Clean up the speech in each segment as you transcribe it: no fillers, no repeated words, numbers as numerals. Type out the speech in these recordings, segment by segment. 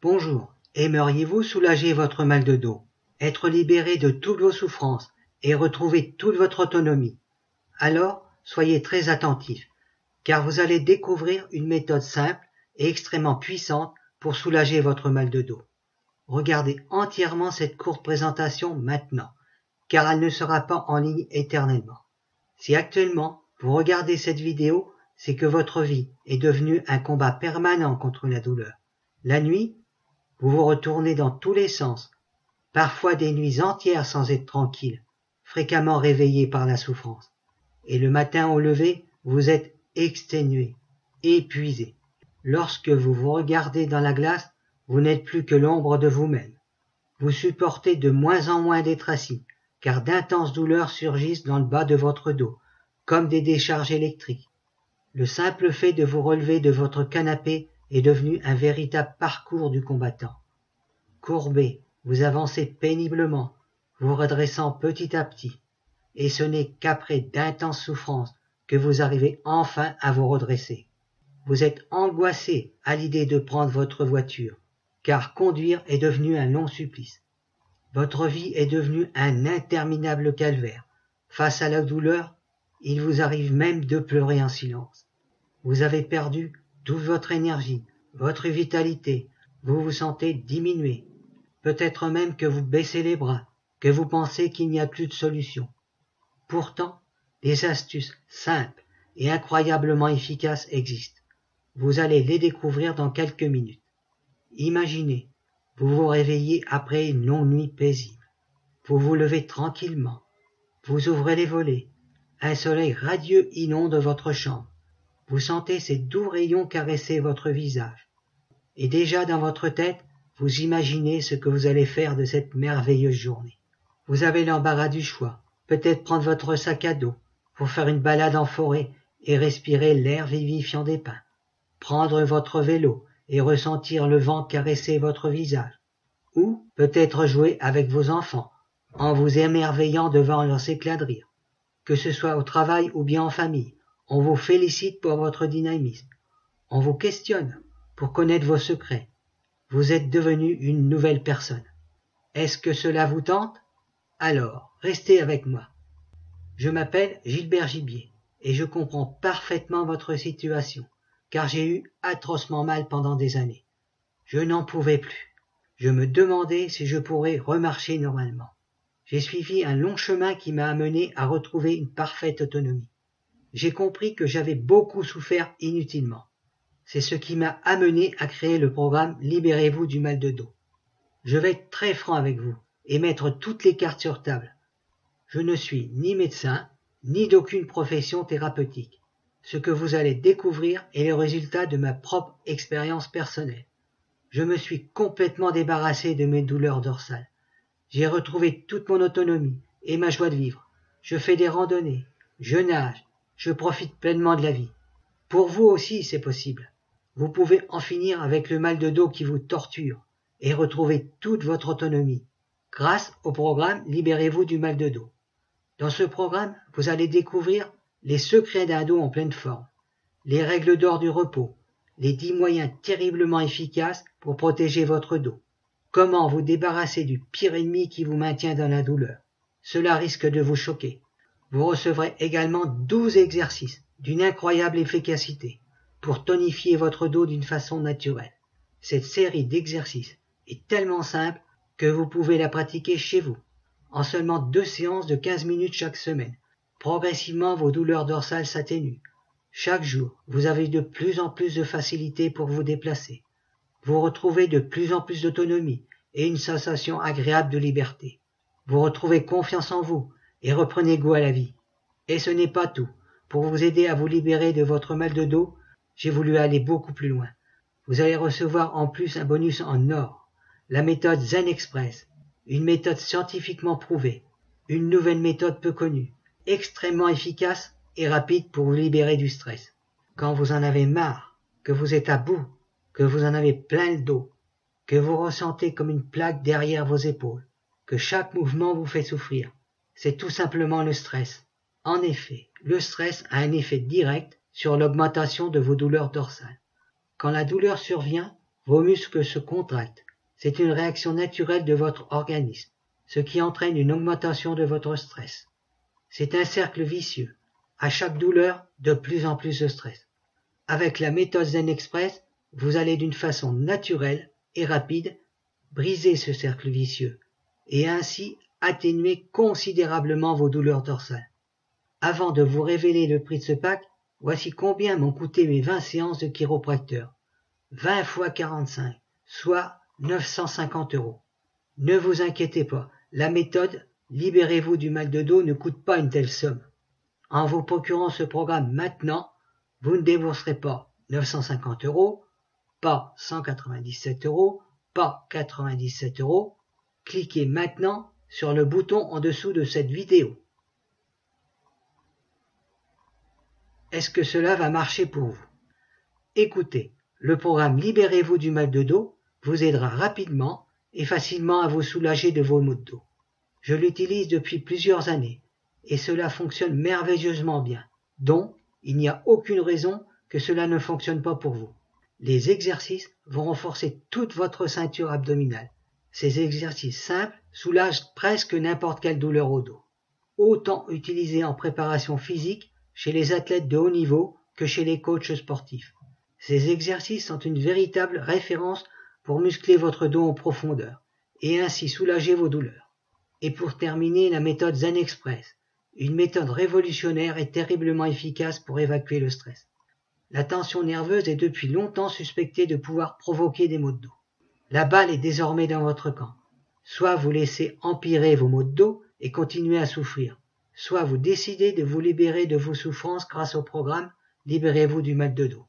Bonjour, aimeriez-vous soulager votre mal de dos, être libéré de toutes vos souffrances et retrouver toute votre autonomie? Alors, soyez très attentifs, car vous allez découvrir une méthode simple et extrêmement puissante pour soulager votre mal de dos. Regardez entièrement cette courte présentation maintenant, car elle ne sera pas en ligne éternellement. Si actuellement vous regardez cette vidéo, c'est que votre vie est devenue un combat permanent contre la douleur. La nuit, vous vous retournez dans tous les sens, parfois des nuits entières sans être tranquille, fréquemment réveillé par la souffrance. Et le matin au lever, vous êtes exténué, épuisé. Lorsque vous vous regardez dans la glace, vous n'êtes plus que l'ombre de vous-même. Vous supportez de moins en moins d'être assis, car d'intenses douleurs surgissent dans le bas de votre dos, comme des décharges électriques. Le simple fait de vous relever de votre canapé est devenu un véritable parcours du combattant. Courbé, vous avancez péniblement, vous redressant petit à petit, et ce n'est qu'après d'intenses souffrances que vous arrivez enfin à vous redresser. Vous êtes angoissé à l'idée de prendre votre voiture, car conduire est devenu un long supplice. Votre vie est devenue un interminable calvaire. Face à la douleur, il vous arrive même de pleurer en silence. Vous avez perdu toute votre énergie, votre vitalité, vous vous sentez diminué. Peut-être même que vous baissez les bras, que vous pensez qu'il n'y a plus de solution. Pourtant, des astuces simples et incroyablement efficaces existent. Vous allez les découvrir dans quelques minutes. Imaginez, vous vous réveillez après une longue nuit paisible. Vous vous levez tranquillement. Vous ouvrez les volets. Un soleil radieux inonde votre chambre. Vous sentez ces doux rayons caresser votre visage. Et déjà dans votre tête, vous imaginez ce que vous allez faire de cette merveilleuse journée. Vous avez l'embarras du choix. Peut-être prendre votre sac à dos pour faire une balade en forêt et respirer l'air vivifiant des pins. Prendre votre vélo et ressentir le vent caresser votre visage. Ou peut-être jouer avec vos enfants, en vous émerveillant devant leurs éclats de rire. Que ce soit au travail ou bien en famille, on vous félicite pour votre dynamisme. On vous questionne pour connaître vos secrets. Vous êtes devenu une nouvelle personne. Est-ce que cela vous tente? Alors, restez avec moi. Je m'appelle Gilbert Gibier et je comprends parfaitement votre situation, car j'ai eu atrocement mal pendant des années. Je n'en pouvais plus. Je me demandais si je pourrais remarcher normalement. J'ai suivi un long chemin qui m'a amené à retrouver une parfaite autonomie. J'ai compris que j'avais beaucoup souffert inutilement. C'est ce qui m'a amené à créer le programme Libérez-vous du mal de dos. Je vais être très franc avec vous et mettre toutes les cartes sur table. Je ne suis ni médecin, ni d'aucune profession thérapeutique. Ce que vous allez découvrir est le résultat de ma propre expérience personnelle. Je me suis complètement débarrassé de mes douleurs dorsales. J'ai retrouvé toute mon autonomie et ma joie de vivre. Je fais des randonnées, je nage, je profite pleinement de la vie. Pour vous aussi, c'est possible. Vous pouvez en finir avec le mal de dos qui vous torture et retrouver toute votre autonomie grâce au programme Libérez-vous du mal de dos. Dans ce programme, vous allez découvrir les secrets d'un dos en pleine forme, les règles d'or du repos, les 10 moyens terriblement efficaces pour protéger votre dos, comment vous débarrasser du pire ennemi qui vous maintient dans la douleur. Cela risque de vous choquer. Vous recevrez également 12 exercices d'une incroyable efficacité pour tonifier votre dos d'une façon naturelle. Cette série d'exercices est tellement simple que vous pouvez la pratiquer chez vous, en seulement 2 séances de 15 minutes chaque semaine. Progressivement, vos douleurs dorsales s'atténuent. Chaque jour, vous avez de plus en plus de facilité pour vous déplacer. Vous retrouvez de plus en plus d'autonomie et une sensation agréable de liberté. Vous retrouvez confiance en vous et reprenez goût à la vie. Et ce n'est pas tout. Pour vous aider à vous libérer de votre mal de dos, j'ai voulu aller beaucoup plus loin. Vous allez recevoir en plus un bonus en or, la méthode Zen Express, une méthode scientifiquement prouvée, une nouvelle méthode peu connue, extrêmement efficace et rapide pour vous libérer du stress. Quand vous en avez marre, que vous êtes à bout, que vous en avez plein le dos, que vous ressentez comme une plaque derrière vos épaules, que chaque mouvement vous fait souffrir, c'est tout simplement le stress. En effet, le stress a un effet direct sur l'augmentation de vos douleurs dorsales. Quand la douleur survient, Vos muscles se contractent. C'est une réaction naturelle de votre organisme, ce qui entraîne une augmentation de votre stress. C'est un cercle vicieux. À chaque douleur, de plus en plus de stress. Avec la méthode Zen Express, vous allez d'une façon naturelle et rapide briser ce cercle vicieux et ainsi atténuer considérablement vos douleurs dorsales. Avant de vous révéler le prix de ce pack, voici combien m'ont coûté mes 20 séances de chiropracteur. 20 x 45, soit 950 €. Ne vous inquiétez pas, la méthode Libérez-vous du mal de dos ne coûte pas une telle somme. En vous procurant ce programme maintenant, vous ne débourserez pas 950 €, pas 197 €, pas 97 €. Cliquez maintenant sur le bouton en dessous de cette vidéo. Est-ce que cela va marcher pour vous? Écoutez, le programme Libérez-vous du mal de dos vous aidera rapidement et facilement à vous soulager de vos maux de dos. Je l'utilise depuis plusieurs années et cela fonctionne merveilleusement bien. Donc, il n'y a aucune raison que cela ne fonctionne pas pour vous. Les exercices vont renforcer toute votre ceinture abdominale. Ces exercices simples soulagent presque n'importe quelle douleur au dos. Autant utilisés en préparation physique chez les athlètes de haut niveau que chez les coachs sportifs. Ces exercices sont une véritable référence pour muscler votre dos en profondeur et ainsi soulager vos douleurs. Et pour terminer, la méthode Zen Express, une méthode révolutionnaire et terriblement efficace pour évacuer le stress. La tension nerveuse est depuis longtemps suspectée de pouvoir provoquer des maux de dos. La balle est désormais dans votre camp. Soit vous laissez empirer vos maux de dos et continuez à souffrir, soit vous décidez de vous libérer de vos souffrances grâce au programme Libérez-vous du mal de dos.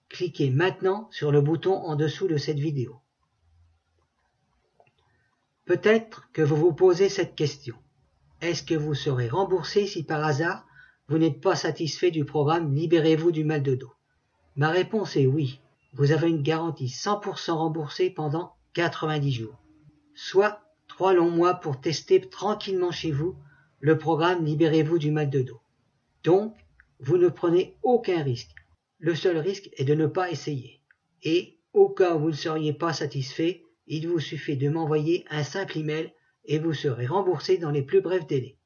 Cliquez maintenant sur le bouton en dessous de cette vidéo. Peut-être que vous vous posez cette question. Est-ce que vous serez remboursé si par hasard vous n'êtes pas satisfait du programme Libérez-vous du mal de dos? Ma réponse est oui. Vous avez une garantie 100% remboursée pendant 90 jours, soit 3 longs mois pour tester tranquillement chez vous le programme Libérez-vous du mal de dos. Donc, vous ne prenez aucun risque. Le seul risque est de ne pas essayer. Et, au cas où vous ne seriez pas satisfait, il vous suffit de m'envoyer un simple email et vous serez remboursé dans les plus brefs délais.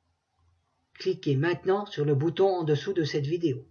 Cliquez maintenant sur le bouton en dessous de cette vidéo.